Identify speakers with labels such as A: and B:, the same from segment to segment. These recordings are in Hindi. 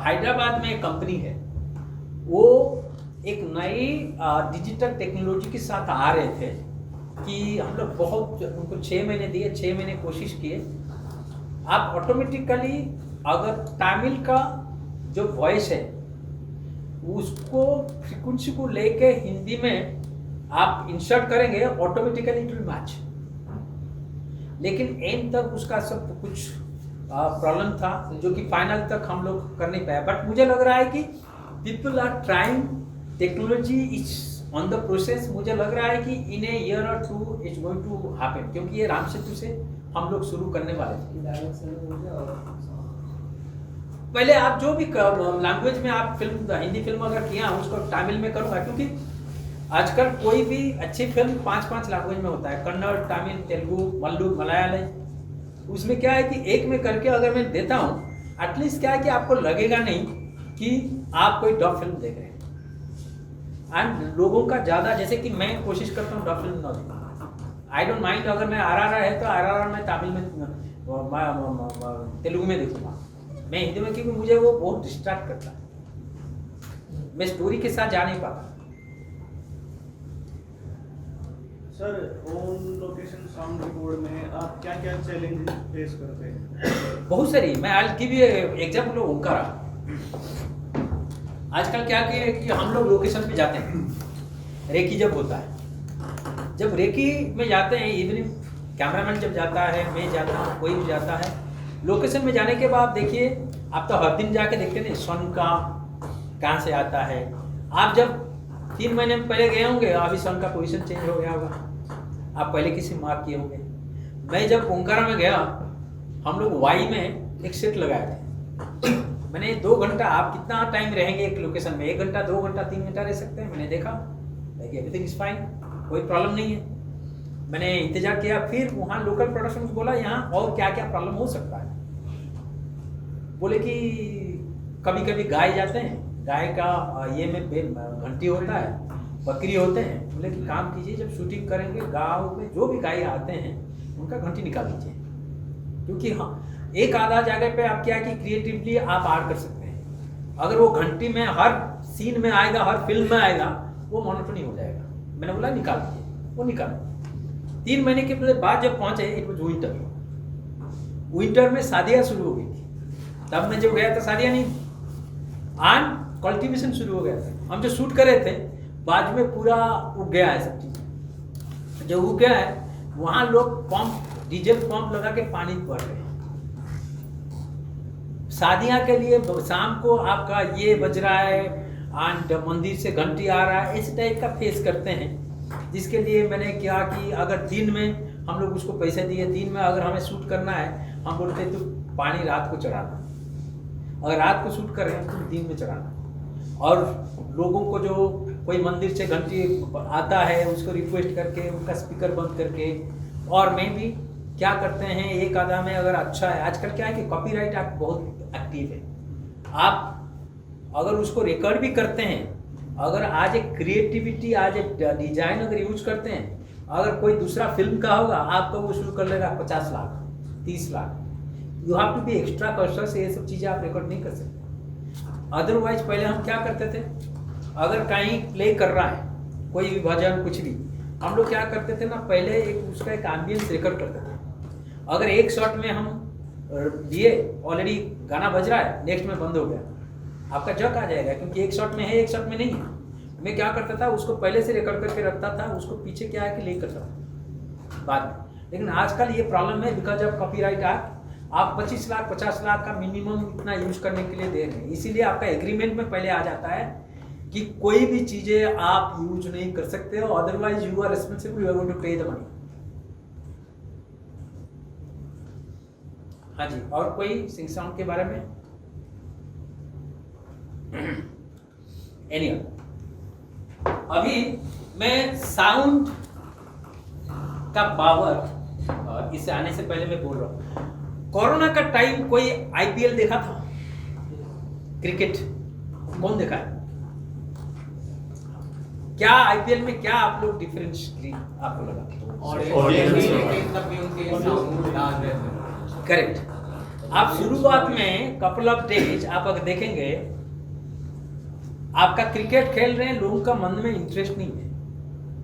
A: हैदराबाद में एक कंपनी है, वो एक नई डिजिटल टेक्नोलॉजी के साथ आ रहे थे कि हम लोग बहुत उनको 6 महीने दिए, 6 महीने कोशिश किए। आप ऑटोमेटिकली अगर तमिल का जो वॉइस है उसको फ्रीक्वेंसी को लेके हिंदी में आप इंसर्ट करेंगे, ऑटोमेटिकली इट विल मैच। लेकिन एंड तक उसका सब कुछ प्रॉब्लम था जो कि फाइनल तक हम लोग कर नहीं पाए। बट मुझे लग रहा है कि people are trying, technology is on the process. मुझे लग रहा है कि इन ए ईयर और 2 इट्स गोइंग टू हैपन, क्योंकि ये राम सेतु से हम लोग शुरू करने वाले थे। पहले आप जो भी लैंग्वेज में आप फिल्म, हिंदी फिल्म अगर किया उसको तमिल में करूँगा, क्योंकि आजकल कोई भी अच्छी फिल्म 5-5 लैंग्वेज में होता है, कन्नड़, तमिल, तेलुगु, मलयालम। उसमें क्या है कि एक में करके अगर मैं देता हूँ, एटलीस्ट क्या है कि आपको लगेगा नहीं कि आप कोई डब फिल्म देख रहे हैं। एंड लोगों का ज़्यादा, जैसे कि मैं कोशिश करता हूँ डब फिल्म ना देखूँ। आई डोंट माइंड, अगर मैं RRR है तो RRR मैं तमिल में, तेलुगु में देखूँगा, मैं हिंदी में, क्योंकि मुझे वो बहुत डिस्ट्रैक्ट करता है, मैं स्टोरी के साथ जा नहीं पाता।
B: Sir, on location sound record में आप क्या क्या चैलेंज फेस करते हैं?
A: बहुत सारी। मैं आज की भी एग्जाम्पल ओंकारा। आजकल क्या कि हम लोग लोकेशन पे जाते हैं, रेकी जब होता है, जब रेकी में जाते हैं, इवनिंग कैमरामैन जब जाता है, मैं जाता हूँ, कोई भी जाता है, लोकेशन में जाने के बाद देखिए, आप तो हर दिन जाके देखते नहीं सन का कहाँ से आता है। आप जब 3 महीने पहले गए होंगे, अभी सन का पोजीशन चेंज हो गया होगा, आप पहले किसी मार्क किए होंगे। मैं जब ओंकारा में गया, हम लोग वाई में एक सेट लगाए थे। मैंने 2 घंटा, आप कितना टाइम रहेंगे एक लोकेशन में? 1 घंटा, 2 घंटा, 3 घंटा रह सकते हैं। मैंने देखा एवरीथिंग इज फाइन, कोई प्रॉब्लम नहीं है। मैंने इंतजार किया, फिर वहाँ लोकल प्रोडक्शन को बोला यहाँ और क्या क्या प्रॉब्लम हो सकता है। बोले कि कभी कभी गाय जाते हैं, गाय का ये में घंटी होता है, बकरी होते हैं। बोले कि काम कीजिए, जब शूटिंग करेंगे गाँव में जो भी गाय आते हैं उनका घंटी निकाल दीजिए, क्योंकि हाँ, एक आधा जगह पे आप क्या है कि क्रिएटिवली आप ऐड कर सकते हैं। अगर वो घंटी में हर सीन में आएगा, हर फिल्म में आएगा, वो मोनोटोनी हो जाएगा। मैंने बोला निकाल दीजिए, वो निकाला। 3 महीने के बाद जब पहुंचे, इट वाज विंटर में शादियाँ शुरू हो गई थी। तब मैं जब गया था शादियाँ नहीं, आन कल्टीवेशन शुरू हो गया था। हम जो शूट कर रहे थे, बाजू में पूरा उग गया है सब चीज़। जो उग गया है, वहाँ लोग पंप, डीजल पंप लगा के पानी भर रहे हैं। शादियाँ के लिए शाम को आपका ये बज रहा है, एंड मंदिर से घंटी आ रहा है, इस टाइप का फेस करते हैं। जिसके लिए मैंने क्या कि अगर दिन में हम लोग उसको पैसे दिए, दिन में अगर हमें शूट करना है, हम बोलते तो पानी रात को चढ़ाना, अगर रात को शूट कर रहे हैं तो दिन में चढ़ाना। और लोगों को जो कोई मंदिर से घंटी आता है, उसको रिक्वेस्ट करके, उनका स्पीकर बंद करके। और मैं भी क्या करते हैं, एक आधा में अगर अच्छा है, आजकल क्या है कि कॉपीराइट एक्ट बहुत एक्टिव है। आप अगर उसको रिकॉर्ड भी करते हैं, अगर आज एक क्रिएटिविटी, आज एक डिजाइन अगर यूज करते हैं, अगर कोई दूसरा फिल्म का होगा, आपको वो शुरू कर लेगा 50 lakh, 30 lakh. You have to be extra conscious, ये सब चीज़ें आप रिकॉर्ड नहीं कर सकते। अदरवाइज पहले हम क्या करते थे, अगर कहीं प्ले कर रहा है कोई भी भजन कुछ भी, हम लोग क्या करते थे ना, पहले एक उसका एक एम्बियंस रिकॉर्ड करते थे। अगर एक शॉट में हम दिए, ऑलरेडी गाना बज रहा है, नेक्स्ट में बंद हो गया, आपका जक आ जाएगा, क्योंकि एक शॉट में है, एक शॉट में नहीं है। मैं क्या करता था, उसको पहले से रिकॉर्ड करके रखता था, उसको पीछे क्या है कि ले करता था बाद में। लेकिन आजकल ये प्रॉब्लम है, बिकॉज ऑफ कॉपीराइट एक्ट, आप 25 लाख 50 लाख का मिनिमम इतना यूज करने के लिए दे रहे हैं। इसीलिए आपका एग्रीमेंट में पहले आ जाता है कि कोई भी चीजें आप यूज नहीं कर सकते हो, otherwise you are responsible, you are going to pay the money. हाँ जी, और कोई सिंग साउंड के बारे में? एनीवे, अभी मैं साउंड का पावर, इससे आने से पहले मैं बोल रहा हूँ, कोरोना का टाइम कोई IPL देखा था? क्रिकेट कौन देखा है? क्या IPL में क्या आप लोग डिफरेंस आपको लगा? करेक्ट। आप शुरुआत में कपल ऑफ डेज आप अगर देखेंगे, आपका क्रिकेट खेल रहे हैं, लोगों का मन में इंटरेस्ट नहीं है,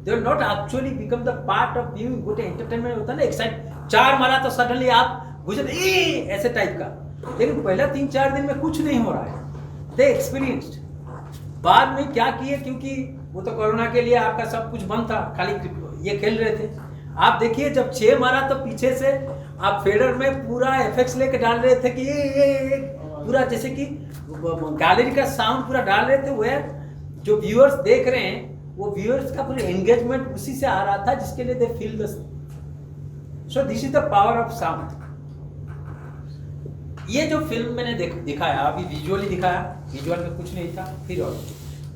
A: they are not actually become the part of viewing. Good entertainment होता है ना, एक्साइट, 4 मारा तो सडनली आप गुजर ऐसे टाइप का। लेकिन पहला 3-4 दिन में कुछ नहीं हो रहा है, दे एक्सपीरियंस्ड। बाद में क्या किए, क्योंकि वो तो कोरोना के लिए आपका सब कुछ बंद था, खाली ये खेल रहे थे। आप देखिए जब 6 मारा तो पीछे से आप फेडर में पूरा एफेक्ट्स लेके डाल रहे थे कि ये पूरा जैसे कि गैलरी का साउंड पूरा डाल रहे थे। वह जो व्यूअर्स देख रहे हैं, वो व्यूअर्स का पूरा एंगेजमेंट उसी से आ रहा था, जिसके लिए they feel the. So this is the power of sound. ये जो फिल्म मैंने दिखाया, अभी विजुअली दिखाया, विजुअल में कुछ नहीं था, फिर और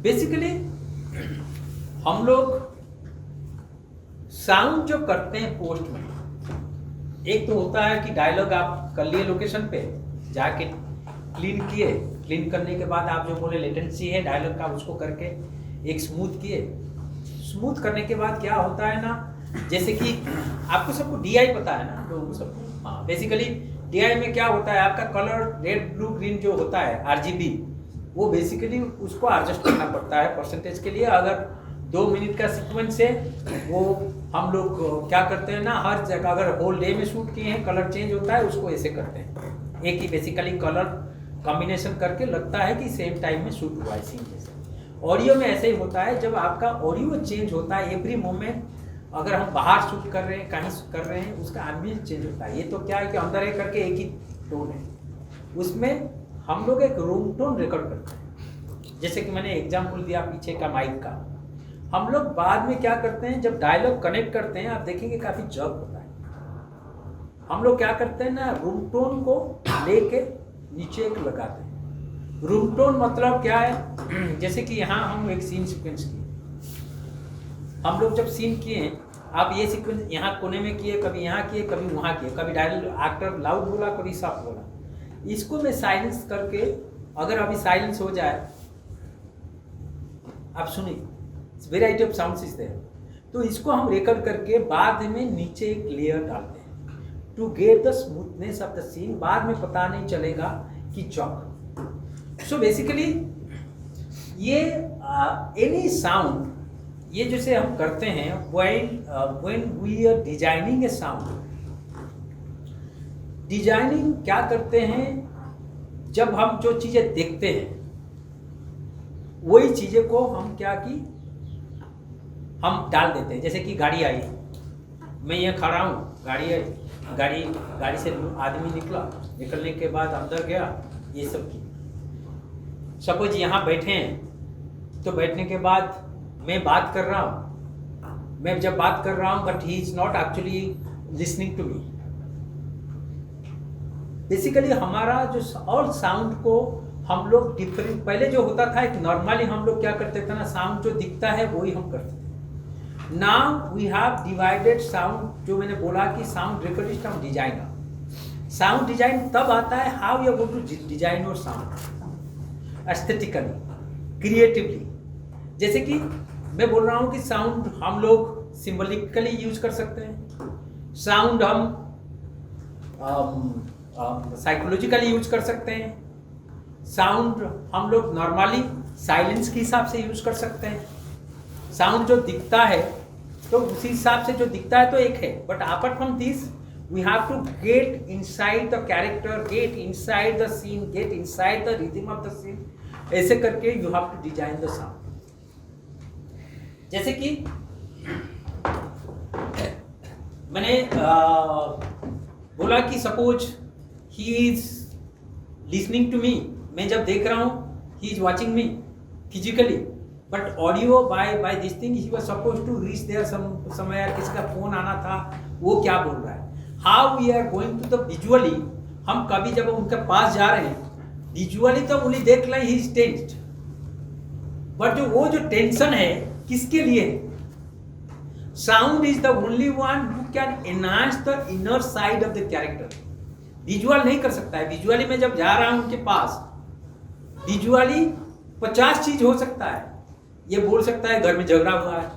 A: बेसिकली हम लोग साउंड जो करते हैं पोस्ट में, एक तो होता है कि डायलॉग आप कर लिए लोकेशन पे जाके, क्लीन किए, क्लीन करने के बाद आप जो बोले लेटेंसी है डायलॉग का, उसको करके एक स्मूथ किए। स्मूथ करने के बाद क्या होता है ना, जैसे कि आपको सबको DI पता है ना, लोगों को सबको। हाँ, बेसिकली DI में क्या होता है, आपका कलर रेड ब्लू ग्रीन जो होता है RGB, वो बेसिकली उसको एडजस्ट करना पड़ता है परसेंटेज के लिए। अगर 2 मिनट का सीक्वेंस है, वो हम लोग क्या करते हैं ना, हर जगह अगर होल डे में शूट किए हैं, कलर चेंज होता है, उसको ऐसे करते हैं, एक ही बेसिकली कलर कॉम्बिनेशन करके लगता है कि सेम टाइम में शूट हुआ है सीन जैसे। ऑडियो में ऐसे ही होता है, जब आपका ऑडियो चेंज होता है एवरी मोमेंट, अगर हम बाहर शूट कर रहे हैं, कहीं कर रहे हैं, उसका एम्बियंस चेंज होता है। ये तो क्या है कि अंदर है करके एक ही टोन है, उसमें हम लोग एक रूम टोन रिकॉर्ड करते हैं। जैसे कि मैंने एग्जाम्पल दिया पीछे का माइक का, हम लोग बाद में क्या करते हैं, जब डायलॉग कनेक्ट करते हैं, आप देखेंगे काफ़ी जग होता है। हम लोग क्या करते हैं ना, रूम टोन को लेके नीचे एक लगाते हैं। रूम टोन मतलब क्या है, जैसे कि यहाँ हम एक सीन सीक्वेंस किए, हम लोग जब सीन किए, आप ये सीक्वेंस यहाँ कोने में किए, कभी यहाँ किए, कभी वहाँ किए, कभी डायलॉग एक्टर लाउड बोला, कभी सॉफ्ट बोला। इसको मैं साइलेंस करके, अगर अभी साइलेंस हो जाए, आप सुनिए, variety of sounds is there, तो इसको हम रिकॉर्ड करके बाद में नीचे एक लेयर डालते हैं to get the smoothness of the scene. बाद में पता नहीं चलेगा कि चौक। सो बेसिकली ये एनी साउंड, ये जैसे हम करते हैं when we are designing a sound. Designing क्या करते हैं, जब हम जो चीज़ें देखते हैं वही चीज़ें को हम क्या की हम डाल देते हैं। जैसे कि गाड़ी आई, मैं यहाँ खड़ा हूँ, गाड़ी आई, गाड़ी से आदमी निकला, निकलने के बाद अंदर गया, ये सब की। सपोज यहाँ बैठे हैं, तो बैठने के बाद मैं बात कर रहा हूँ, मैं जब बात कर रहा हूँ, but he is not actually listening to me. Basically हमारा जो और साउंड को हम लोग डिफरेंट, पहले जो होता था एक नॉर्मली हम लोग क्या करते थे ना, साउंड जो दिखता है वही हम करते थे। Now we have divided sound, जो मैंने बोला कि साउंड रिकॉर्डिस्ट हम डिजाइनर। साउंड डिजाइन तब आता है how you are going to design your sound aesthetically, creatively. जैसे कि मैं बोल रहा हूँ कि साउंड हम लोग सिंबलिकली यूज कर सकते हैं, साउंड हम साइकोलॉजिकली यूज कर सकते हैं, साउंड हम लोग नॉर्मली साइलेंस के हिसाब से यूज कर सकते हैं। साउंड जो दिखता है तो उसी हिसाब से जो दिखता है तो एक है, but apart from this we have to get inside the character, get inside the scene, get inside the rhythm of the scene. ऐसे करके you have to design the sound. जैसे कि मैंने बोला कि suppose he is listening to me, मैं जब देख रहा हूँ he is watching me physically, but audio by this thing he was suppose to reach there somewhere, किसी का फोन आना था, वो क्या बोल रहा है। How we are going to the visually, हम कभी जब उनके पास जा रहे हैं विजुअली तो उन्हें देख लें ही इज टेंस्ड, बट वो जो टेंशन है किसके लिए है, sound is the only one who can enhance the inner side of the character. Visual नहीं कर सकता है। विजुअली में जब जा रहा हूं उनके पास, विजुअली 50 चीज हो सकता है। ये बोल सकता है घर में झगड़ा हुआ है,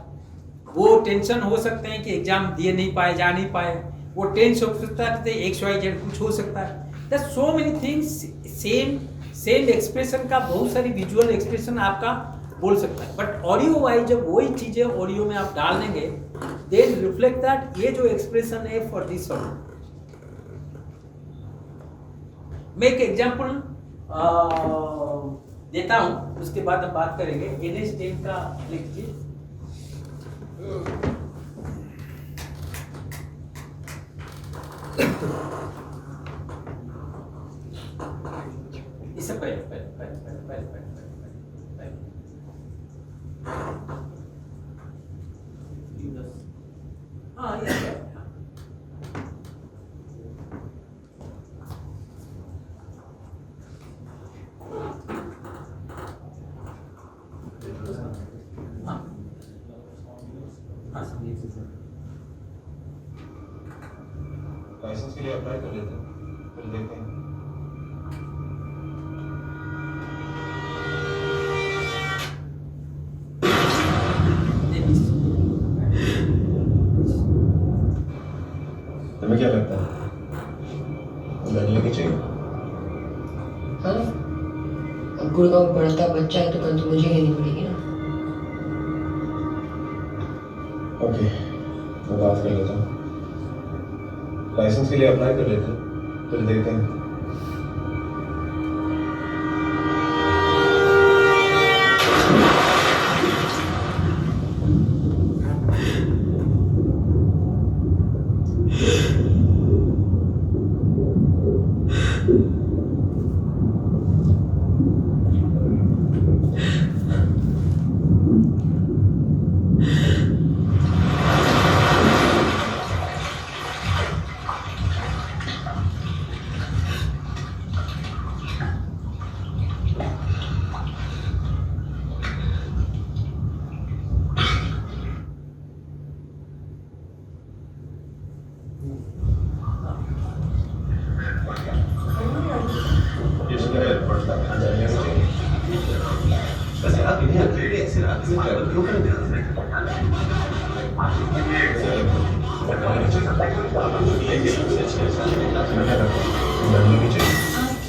A: वो टेंशन हो सकते हैं कि एग्जाम दिए नहीं पाए, जा नहीं पाए, वो टेंस हो सकता है XYZ कुछ हो सकता है। That so many things, same expression का बहुत सारी विजुअल एक्सप्रेशन आपका बोल सकता है, बट ऑडियो वाइज जब वही चीजें ऑडियो में आप डाल देंगे देन रिफ्लेक्ट दैट ये जो एक्सप्रेशन है फॉर दिस ऑडियो। मैं एक एग्जांपल देता हूं, उसके बाद हम बात करेंगे। NH10 का लिखिए। इससे पहले हाँ ये
C: लाइसेंस के लिए अप्लाई कर लेते हैं, फिर देखते हैं। तुम्हें क्या लगता है गन लेके चाहिए?
D: हाँ, अब गुड़गांव पढ़ता बच्चा है तो गन तो मुझे लेनी पड़ेगी ना।
C: ओके, मैं बात कर लेता हूँ। लाइसेंस के लिए अप्लाई कर लेते हैं, फिर देखते हैं।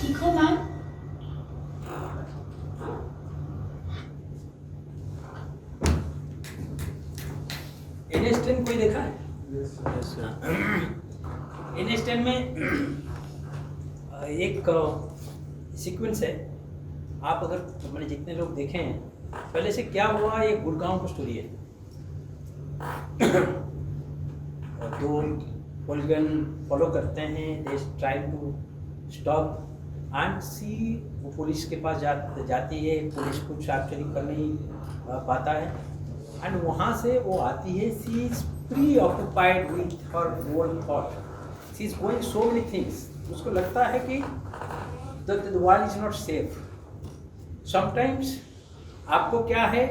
E: ठीक हो मैम?
A: NH10 कोई देखा है? NH10 में एक सीक्वेंस है। आप अगर मैंने जितने लोग देखे हैं, पहले से क्या हुआ, ये गुड़गांव की स्टोरी है। दो पॉलीगन फॉलो करते हैं, they try to stop and see, वो पुलिस के पास जाती है, पुलिस कुछ एक्चुअली कर नहीं पाता है एंड वहाँ से वो आती है। She is preoccupied with her own thought, she is going so many things. उसको लगता है कि the world is not safe. Sometimes आपको क्या है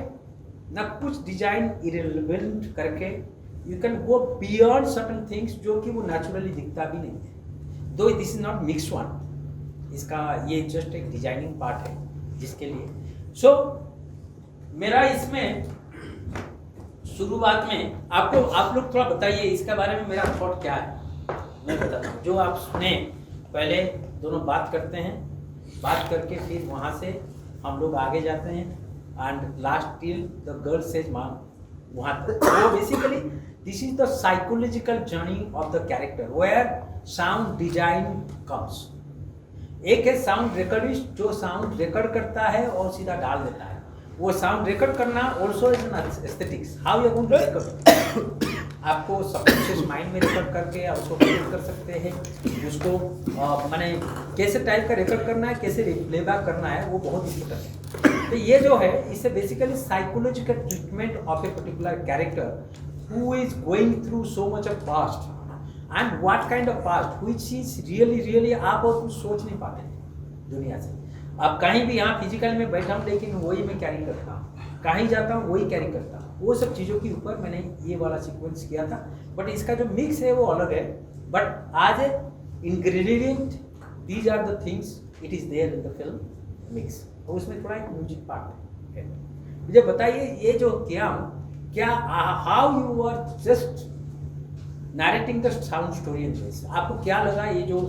A: ना, कुछ डिजाइन इरेलेवेंट करके you can go beyond certain things जो कि वो नेचुरली दिखता भी नहीं है। Though this is not mix one, इसका ये जस्ट एक डिजाइनिंग पार्ट है जिसके लिए। सो मेरा इसमें शुरुआत में आप लोग थोड़ा बताइए इसके बारे में, मेरा थॉट क्या है मैं बताता हूँ। जो आप सुने, पहले दोनों बात करते हैं, बात करके फिर वहाँ से हम लोग आगे जाते हैं and last till the girl says मान, वहाँ तक। तो basically this is the psychological journey of the character where sound design comes. एक है साउंड रिकॉर्डिस्ट जो साउंड रिकॉर्ड करता है और सीधा डाल देता है। वो साउंड रिकॉर्ड करना also is an aesthetics. How you going to record, आपको सबकॉन्शियस माइंड में रिकॉर्ड करके आप उसको क्रिएट कर सकते हैं। उसको माने कैसे टाइप का रिकॉर्ड करना है, कैसे प्लेबैक करना है, वो बहुत इंपॉर्टेंट है। तो ये जो है इससे basically psychological treatment of a particular character who is going through so much of past and what kind of past which is really आप और कुछ सोच नहीं पाते दुनिया से। अब कहीं भी यहाँ फिजिकल में बैठा हूँ लेकिन वही मैं कैरी करता हूँ, कहीं जाता हूँ वही कैरी करता हूँ। वो सब चीज़ों के ऊपर मैंने ये वाला सीक्वेंस किया था, बट इसका जो मिक्स है वो अलग है। बट आज ingredient these are the things it is there in the film mix, और उसमें थोड़ा एक म्यूजिक पार्ट है। मुझे बताइए ये जो किया हूँ, क्या how you are just narrating the sound story in this, आपको क्या लगा ये जो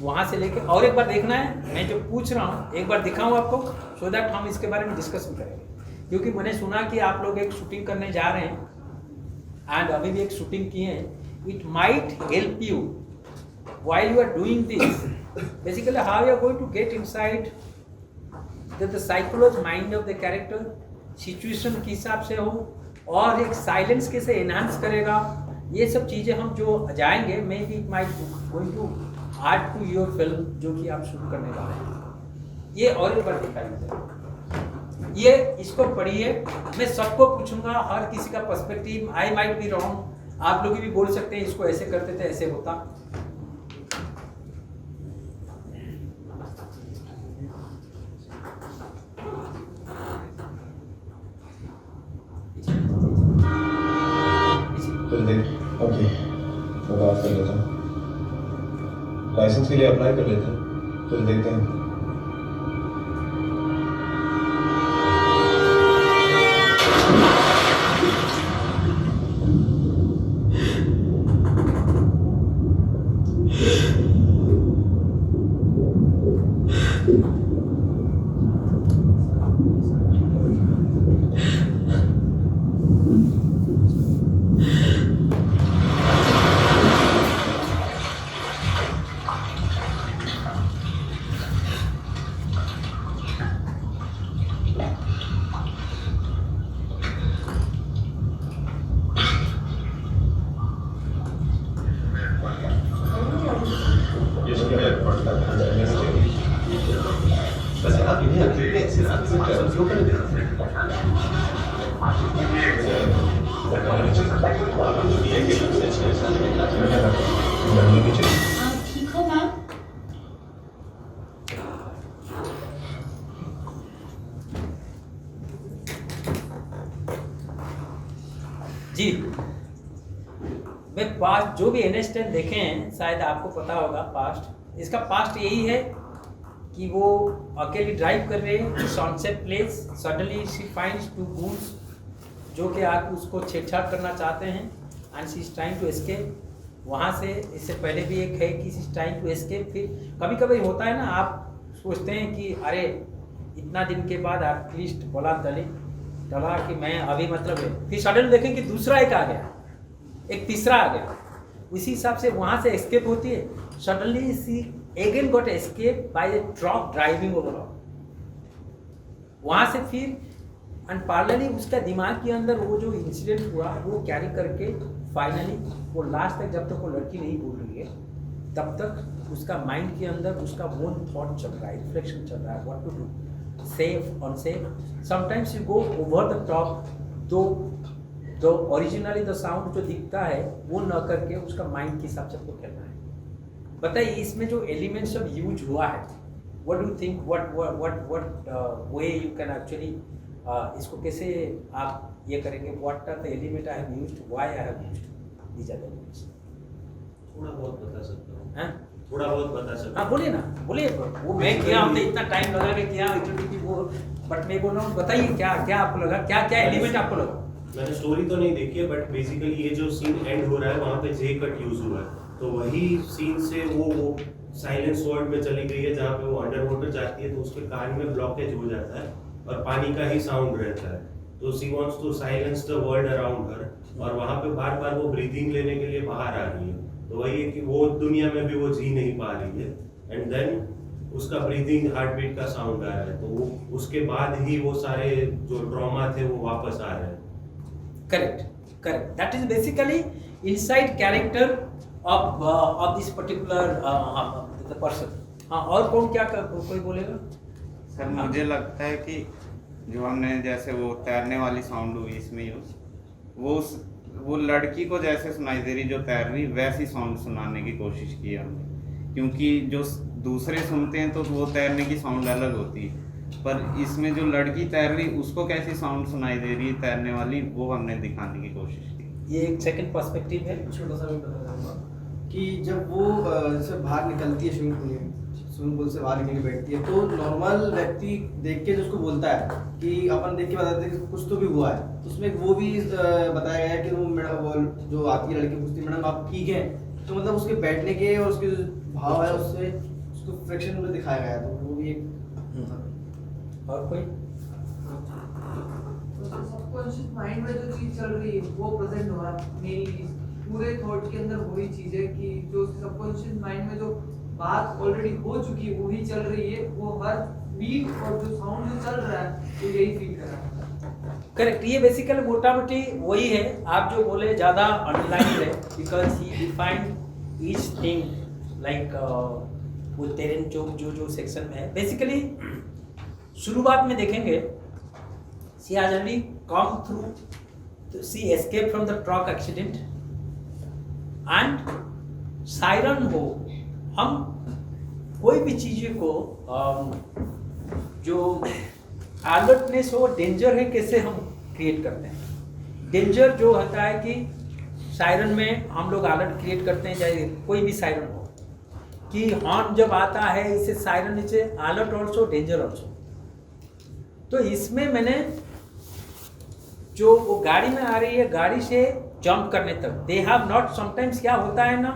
A: वहाँ से लेके और एक बार देखना है, मैं जो पूछ रहा हूँ एक बार दिखाऊँ आपको, सो दैट हम इसके बारे में डिस्कशन करेंगे। क्योंकि मैंने सुना कि आप लोग एक शूटिंग करने जा रहे हैं एंड अभी भी एक शूटिंग किए हैं। It might help you while you are doing this, basically how you are going to get inside the psychology mind of the character, situation किस हिसाब से हो, और एक साइलेंस कैसे एनहांस करेगा, ये सब चीज़ें हम जो जाएंगे maybe it might going to add to your film जो कि आप शूट करने जा रहे हैं। ये और एक बार दिखाइए, ये इसको पढ़िए। मैं सबको पूछूंगा, हर किसी का perspective, I might be wrong, आप लोग भी बोल सकते हैं इसको ऐसे करते थे ऐसे होता।
C: फिर देख, ओके मैं बात कर लेता हूँ, लाइसेंस के लिए अप्लाई कर लेते हैं, फिर देखते हैं।
E: आप ठीक हो मैम?
A: जी, मैं पास्ट जो भी NH10 देखे हैं, शायद आपको पता होगा पास्ट, इसका पास्ट यही है कि वो अकेली ड्राइव कर रहे हैं, sunset place, suddenly she finds two goons जो कि आके उसको छेड़छाड़ करना चाहते हैं and she is trying to escape. वहाँ से इससे पहले भी एक है कि she is trying to escape. फिर कभी कभी होता है ना, आप सोचते हैं कि अरे इतना दिन के बाद एटलीस्ट बोला डला कि मैं अभी मतलब है, फिर सडन देखें कि दूसरा एक आ गया, एक तीसरा आ गया, उसी हिसाब से वहाँ से एस्केप होती है। Suddenly she again got escape by the truck driving over. वहाँ से फिर एंड पार्लरली उसका दिमाग के अंदर वो जो इंसिडेंट हुआ वो कैरी करके फाइनली वो लास्ट तक, जब तक वो लड़की नहीं बोल रही है तब तक उसका माइंड के अंदर उसका ओन थॉट चल रहा है, रिफ्लेक्शन चल रहा है, what to do, safe unsafe. Sometimes you go over the top, तो ओरिजिनली द साउंड जो दिखता है वो न करके उसका माइंड के हिसाब से आपको खेलना है। बताइए इसमें जो एलिमेंट्स ऑफ यूज हुआ है, what do think, what way you can actually इसको कैसे आप ये करेंगे, what are the element I have used, why I have used these are the elements.
F: थोड़ा बहुत बता सकता हूँ।
A: हैं?
F: थोड़ा बहुत बता सकता
A: हाँ बोलिए ना, बोलिए। वो मैं किया, हमने इतना टाइम लगा के किया वो, बट मैं बोल रहा हूँ बताइए क्या क्या आपको लगा, क्या क्या एलिमेंट आपको लगा।
F: मैंने स्टोरी तो नहीं देखी है, बट बेसिकली ये जो सीन एंड हो रहा है वहाँ पे जे कट यूज हुआ है, तो वही सीन से वो साइलेंस वर्ल्ड में चली गई है जहाँ पे वो अंडर वाटर जाती है तो उसके कान में ब्लॉकेज हो जाता है और पानी का ही साउंड रहता है, तो she wants to silence the world around her, और वहाँ पे बार बार वो ब्रीथिंग लेने के लिए बाहर आ रही है, तो वही है कि वो दुनिया में भी वो जी नहीं पा रही है, एंड देन उसका ब्रीदिंग हार्ट बीट का साउंड आ रहा है, तो वो उसके बाद ही वो सारे जो ट्रॉमा थे वो वापस आ रहे हैं।
A: Correct, that is basically inside character of this particular the person. हाँ, और कौन क्या कोई बोलेगा?
G: सर मुझे लगता है कि जो हमने जैसे वो तैरने वाली साउंड हुई इसमें यूज, वो लड़की को जैसे सुनाई दे रही जो तैर रही वैसी साउंड सुनाने की कोशिश की हमने, क्योंकि जो दूसरे सुनते हैं तो वो तैरने की साउंड अलग होती है, पर इसमें जो लड़की तैर रही उसको कैसी साउंड सुनाई दे रही है तैरने वाली, वो हमने दिखाने की कोशिश की।
A: ये एक सेकंड पर्सपेक्टिव है।
H: छोटा सा मैं बता दूंगा कि जब वो जैसे बाहर निकलती है स्विमिंग पूल से बाहर निकल बैठती है, तो नॉर्मल व्यक्ति देख के उसको बोलता है कि अपन देख के बताते हैं कि कुछ तो भी हुआ है, तो उसमें वो भी बताया गया है कि वो मैडम, वो जो आती है लड़की पूछती है मैडम आप ठीक हैं, तो मतलब उसके बैठने के और उसके भाव है उससे उसको फ्रिक्शन में दिखाया गया है, तो वो भी एक
A: और कोई
I: सबकॉन्शियस माइंड में जो चीज चल रही है वो प्रेजेंट हो रहा है मेनली पूरे थॉट के अंदर वही चीज है कि जो सबकॉन्शियस माइंड में जो बात ऑलरेडी हो चुकी है वही चल रही है, वो हर बीट और जो साउंड जो चल रहा है वो यही फील कर रहा है।
A: करेक्ट, ये बेसिकली मोटा मोटी वही है। आप जो बोले ज़्यादा अंडरलाइन है because he defined each thing like वो टेरेन जो सेक्शन में है। बेसिकली शुरुआत में देखेंगे she has only come through, she escape from the truck accident and siren हो। हम कोई भी चीज़ को जो अलर्टनेस हो, डेंजर है, कैसे हम क्रिएट करते हैं। डेंजर जो होता है कि सायरन में हम लोग अलर्ट क्रिएट करते हैं, चाहे कोई भी सायरन हो, कि हॉर्न जब आता है इसे सायरन नीचे अलर्ट ऑल्सो डेंजर ऑल्सो। तो इसमें मैंने जो वो गाड़ी में आ रही है, गाड़ी से जंप करने तक दे हैव नॉट, समटाइम्स क्या होता है ना,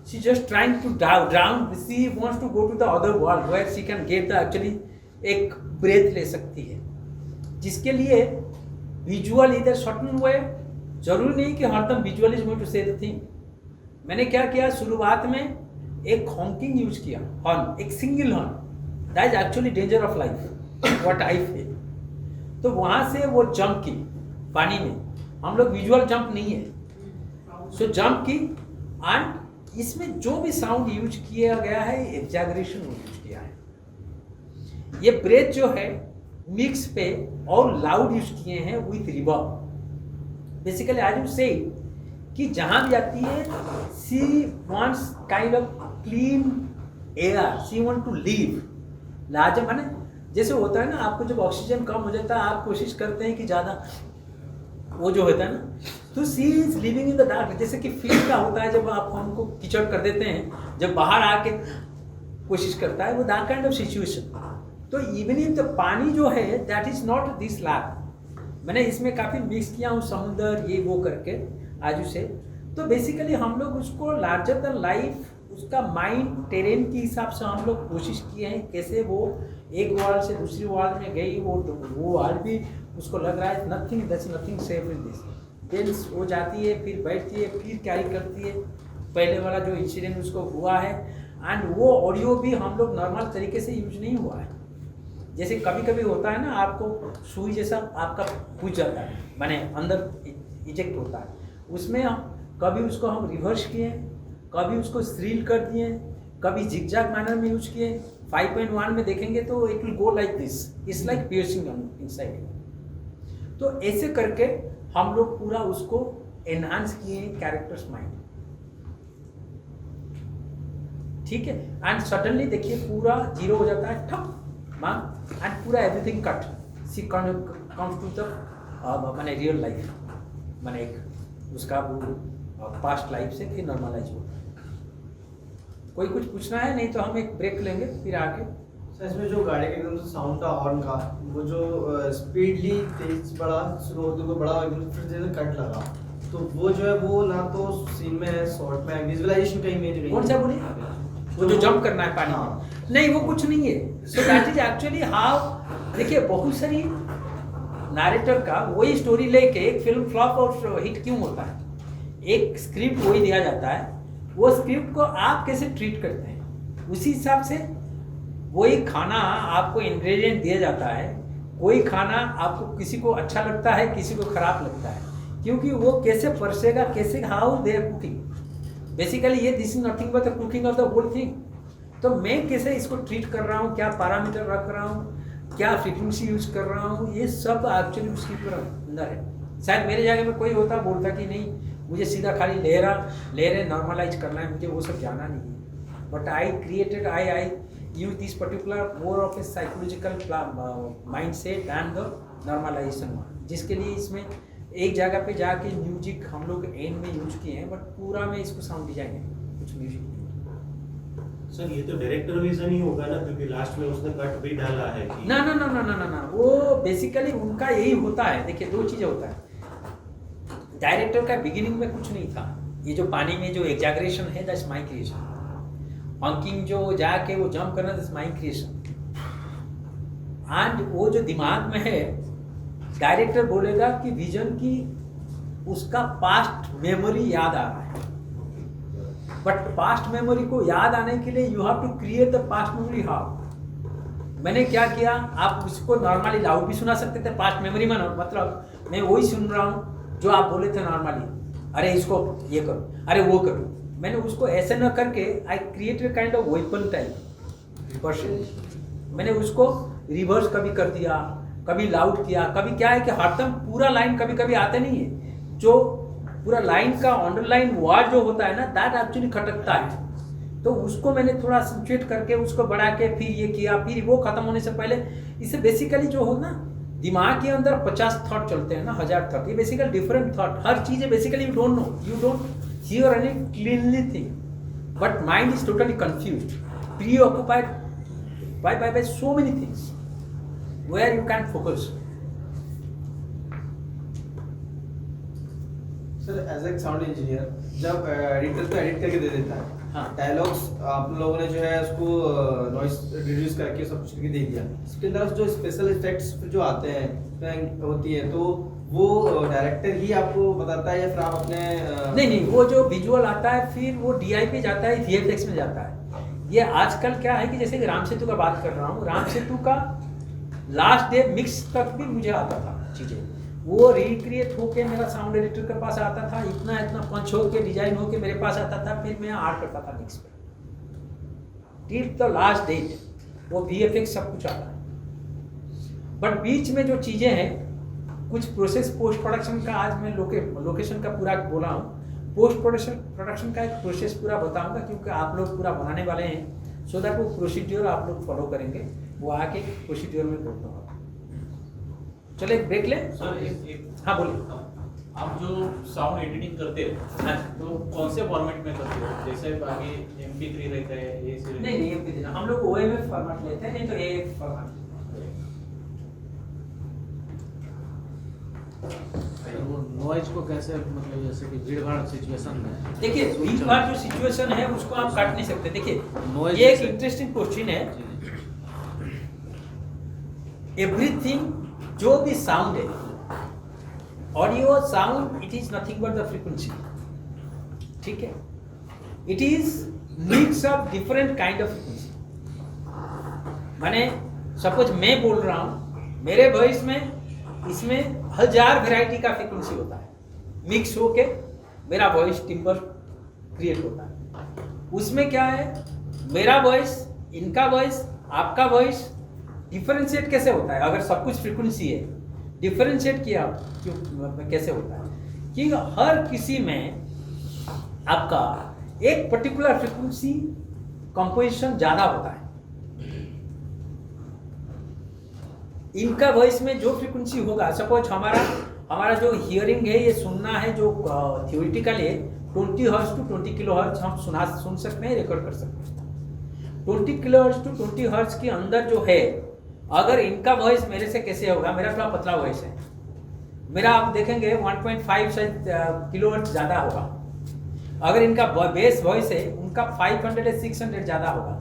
A: she just trying to drown, she wants to go to the other world where she can get the actually एक ब्रेथ ले सकती है, जिसके लिए विजुअल इधर सर्टन वे, जरूरी नहीं कि हरदम विजुअल इज गोइंग टू से द थिंग। मैंने क्या किया, शुरुआत में एक हॉकिंग यूज किया, हॉर्न, एक single horn, that is actually danger of life what I feel. तो वहाँ से वो जंप की पानी में, हम लोग विजुअल जंप नहीं है, सो जंप की। एंड इसमें जो भी साउंड यूज किया गया है एग्जैगरेशन यूज किया है। ये ब्रेथ जो है मिक्स पे और लाउड यूज किए हैं विथ रिवर्ब। बेसिकली आज यू से कि जहाँ भी जाती है she wants kind of clean air, she want to leave लाजम, माने जैसे होता है ना, आपको जब ऑक्सीजन कम हो जाता है आप कोशिश करते हैं कि ज़्यादा वो जो होता है ना, तो she is living in the dark. जैसे कि फील्ड का होता है, जब आप हमको कीचड़ कर देते हैं, जब बाहर आके कोशिश करता है, वो दैट काइंड ऑफ सिचुएशन। तो इवन इन द पानी जो है that is not this lab. मैंने इसमें काफ़ी मिक्स किया हूँ समुंदर ये वो करके आजू से। तो बेसिकली हम लोग उसको लार्जर देन लाइफ, उसका माइंड टेरेन के हिसाब से हम लोग कोशिश किए हैं, कैसे वो एक वर्ल्ड से दूसरी वर्ल्ड में गई, वो वर्ल्ड भी उसको लग रहा है nothing, that's nothing safe in this. Then वो जाती है, फिर बैठती है, फिर कैरी करती है। पहले वाला जो इंसिडेंट उसको हुआ है, एंड वो ऑडियो भी हम लोग नॉर्मल तरीके से यूज नहीं हुआ है। जैसे कभी कभी होता है ना, आपको सुई जैसा आपका पूछ जाता है, माने अंदर इजेक्ट होता है, उसमें कभी उसको हम रिवर्स किए, कभी उसको स्ट्रील कर दिए, कभी जिगजैग मैनर में यूज किए। 5.1 में देखेंगे तो it will go like this, it's like piercing inside. तो ऐसे करके हम लोग पूरा उसको एनहांस किए कैरेक्टर्स माइंड, ठीक है। एंड सडनली देखिए पूरा जीरो हो जाता है, ठप मैम, एंड पूरा everything cut, she comes to the माने रियल लाइफ, माने एक उसका वो पास्ट लाइफ से फिर नॉर्मलाइज होता है। कोई कुछ पूछना है, नहीं तो हम एक ब्रेक लेंगे फिर आके।
H: सर इसमें जो गाड़ी के एकदम से साउंड था हॉर्न का, वो जो स्पीडली तेज बढ़ा शुरू होते हुए बढ़ा, एकदम फिर जैसे कट लगा, तो वो जो है वो ना तो सीन में है, शॉर्ट में विजुअलाइजेशन का इमेज नहीं।
A: कौन सा बोलिए? वो जो जंप करना है पानी में, नहीं वो कुछ नहीं है। So that is actually how, देखिए बहुत सारी नैरेटर का वही स्टोरी लेके एक फिल्म फ्लॉप और हिट क्यों होता है, एक स्क्रिप्ट वही दिया जाता है, वो स्क्रिप्ट को आप कैसे ट्रीट करते हैं उसी हिसाब से वही खाना आपको इंग्रेडिएंट दिया जाता है। कोई खाना आपको किसी को अच्छा लगता है, किसी को खराब लगता है, क्योंकि वो कैसे परसेगा, कैसे how they are cooking. Basically ये this is nothing but the cooking of the whole thing. तो मैं कैसे इसको ट्रीट कर रहा हूँ, क्या पैरामीटर रख रहा हूँ, क्या फ्रीक्वेंसी यूज कर रहा हूँ, ये सब एक्चुअली उसके अंदर है। शायद मेरे जगह में कोई होता बोलता कि नहीं मुझे सीधा खाली लेरे नॉर्मलाइज करना है, मुझे वो सब जाना नहीं है। But I created I use this particular more of a psychological mind set and the normalization, जिसके लिए इसमें एक जगह पे जाके म्यूजिक हम लोग एंड में यूज किए हैं, बट पूरा में इसको साउंड डिजाइन है, कुछ म्यूजिक नहीं।
F: सर ये तो डायरेक्टर विजन ही होगा ना, क्योंकि लास्ट में उसने कट भी डाला है कि
A: ना ना ना ना ना ना ना, वो बेसिकली उनका यही होता है। देखिए दो चीज़ें होता है, डायरेक्टर का बिगिनिंग में कुछ नहीं था, ये जो पानी में जो एग्जैगरेशन है दैट्स माय क्रिएशन। हॉकिंग जो जाके वो जंप करना, दिस माइंड क्रिएशन। एंड वो जो दिमाग में है, डायरेक्टर बोलेगा कि विजन की उसका पास्ट मेमोरी याद आ रहा है, बट पास्ट मेमोरी को याद आने के लिए you have to create the past memory. How? मैंने क्या किया, आप उसको नॉर्मली लाउड भी सुना सकते थे, पास्ट मेमोरी में मतलब मैं वही सुन रहा हूँ जो आप बोले थे नॉर्मली, अरे इसको ये करो, अरे वो करो। मैंने उसको ऐसे न करके I create a kind of weapon type person. मैंने उसको रिवर्स कभी कर दिया, कभी लाउड किया, कभी क्या है कि हरदम पूरा लाइन कभी कभी आते नहीं है, जो पूरा लाइन का अंडरलाइन वर्ड जो होता है ना, दैट एक्चुअली खटकता है। तो उसको मैंने थोड़ा सिचुएट करके उसको बढ़ा के फिर ये किया, फिर वो खत्म होने से पहले, इससे बेसिकली जो हो ना, दिमाग के अंदर 50 थॉट चलते हैं ना, 1000 थॉट, ये बेसिकली डिफरेंट थॉट, हर चीज़ है basically, you don't know, you don't hear any cleanly thing, but mind is totally confused, preoccupied by so many things where you can't focus.
H: Sir as a sound engineer, जब एडिटर तो एडिट करके दे देता है,
A: हाँ।
H: डायलॉग्स आप लोगों ने जो है उसको नॉइस रिड्यूस करके सब कुछ करके दे दिया, इसके अंदर जो स्पेशल इफेक्ट्स जो आते हैं होती है, तो वो डायरेक्टर ही आपको बताता है या फिर आप अपने
A: नहीं, वो जो विजुअल आता है फिर वो DI पे जाता है, VFX में जाता है। ये आजकल क्या है कि जैसे कि राम सेतु का बात कर रहा हूँ, राम सेतु का लास्ट डे मिक्स तक भी मुझे आता था चीज़ें, वो रिक्रिएट होके मेरा साउंड एडिटर के पास आता था, इतना इतना पंच होके डिजाइन होके मेरे पास आता था, फिर मैं आर्ट करता था मिक्स पे टिल द लास्ट डेट, वो VFX सब कुछ आता है। बट बीच में जो चीज़ें हैं, कुछ प्रोसेस पोस्ट प्रोडक्शन का, आज मैं लोकेशन का पूरा बोला हूँ, पोस्ट प्रोडक्शन का एक प्रोसेस पूरा बताऊंगा, क्योंकि आप लोग पूरा बनाने वाले हैं, सो दैट वो प्रोसीड्योर आप लोग फॉलो करेंगे, वो आके प्रोसीड्योर में बोलता हूँ। चले ब्रेक ले।
J: सर एक
A: हाँ बोलिए।
J: आप जो साउंड एडिटिंग करते हो तो कौन से फॉर्मेट में करते हो? जैसे आगे MP3 रहता है, ये
A: नहीं MP3, हम लोग OMF फॉर्मेट लेते हैं, नहीं तो AF फॉर्मेट।
K: वो नॉइज को कैसे, मतलब जैसे कि भीड़ भाड़ सिचुएशन में,
A: देखिए भीड़ भाड़ जो सिचुएशन है उसको आप काट नहीं सकते। देखिए
K: Noise
A: ये एक
K: जैसे-
A: इंटरेस्टिंग क्वेश्चन है। एवरीथिंग जो भी साउंड है, audio sound, it is nothing but the frequency, ठीक है? It is mix of different kind of frequency. माने सपोज मैं बोल रहा हूँ, मेरे वॉइस में इसमें 1000 वैरायटी का फ्रीक्वेंसी होता है, मिक्स होके मेरा वॉइस टिम्बर क्रिएट होता है। उसमें क्या है, मेरा वॉइस, इनका वॉइस, आपका वॉइस डिफरेंशिएट कैसे होता है? अगर सब कुछ फ्रीक्वेंसी है, डिफरेंशिएट किया क्यों, कैसे होता है कि हर किसी में आपका एक पर्टिकुलर फ्रीक्वेंसी कंपोजिशन ज़्यादा होता है। इनका वॉइस में जो फ्रीक्वेंसी होगा, सपोज हमारा जो हियरिंग है, ये सुनना है, जो थियोरिटिकल है 20 हर्ट्ज टू 20 किलो हर्ट्ज हम सुन सकते हैं, रिकॉर्ड कर सकते हैं। 20 किलो हर्ट्ज टू 20 हर्ट्ज के अंदर जो है, अगर इनका वॉइस मेरे से कैसे होगा, मेरा थोड़ा पतला वॉइस है, मेरा आप देखेंगे 1.5 किलो हर्ट्ज ज़्यादा होगा। अगर इनका बेस वॉइस है, उनका 500 या 600 ज़्यादा होगा।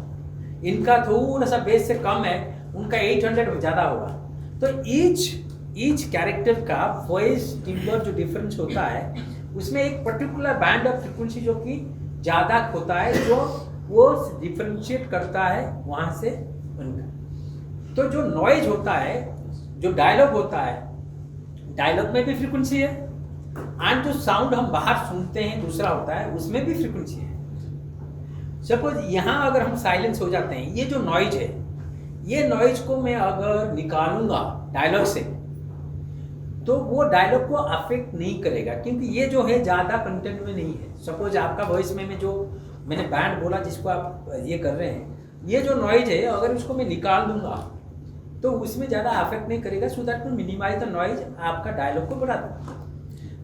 A: इनका थोड़ा सा बेस से कम है, उनका 800 ज़्यादा होगा। तो ईच कैरेक्टर का वॉइस टिम्बर जो डिफरेंस होता है, उसमें एक पर्टिकुलर बैंड ऑफ फ्रीक्वेंसी जो कि ज़्यादा होता है, जो वो डिफरेंशिएट करता है वहाँ से उनका। तो जो नॉइज होता है, जो डायलॉग होता है, डायलॉग में भी फ्रीक्वेंसी है, एंड जो साउंड हम बाहर सुनते हैं दूसरा होता है, उसमें भी फ्रीक्वेंसी है। सपोज यहाँ अगर हम साइलेंस हो जाते हैं, ये जो नॉइज है, ये नॉइज को मैं अगर निकालूंगा डायलॉग से, तो वो डायलॉग को अफेक्ट नहीं करेगा, क्योंकि ये जो है ज़्यादा कंटेंट में नहीं है। सपोज आपका वॉइस में जो मैंने बैंड बोला जिसको आप ये कर रहे हैं, ये जो नॉइज है अगर उसको मैं निकाल दूंगा तो उसमें ज़्यादा अफेक्ट नहीं करेगा, so that to minimize the noise आपका डायलॉग को बढ़ा दूंगा।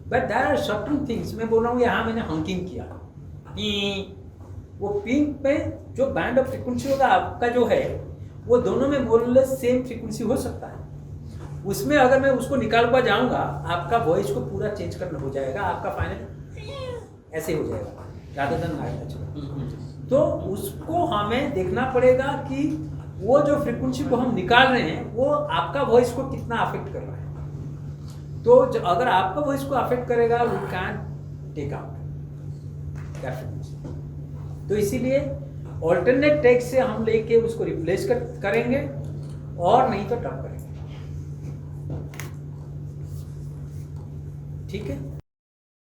A: But there are certain things, मैं बोल रहा हूँ यहाँ मैंने हंकिंग किया, वो पिंक पे जो बैंड ऑफ फ्रीक्वेंसी होगा आपका जो है, वो दोनों में मोरलेस सेम फ्रीक्वेंसी हो सकता है। उसमें अगर मैं उसको निकाल पा जाऊंगा, आपका वॉइस को पूरा चेंज करना हो जाएगा, आपका फाइनल ऐसे हो जाएगा। rather than natural. तो उसको हमें देखना पड़ेगा कि वो जो फ्रीक्वेंसी को हम निकाल रहे हैं वो आपका वॉइस को कितना अफेक्ट कर रहा है। तो अगर आपका वॉइस को अफेक्ट करेगा we can take out that frequency. तो इसीलिए ऑल्टरनेट टेक से हम लेके उसको रिप्लेस करेंगे और नहीं तो ड्रॉप करेंगे। ठीक है।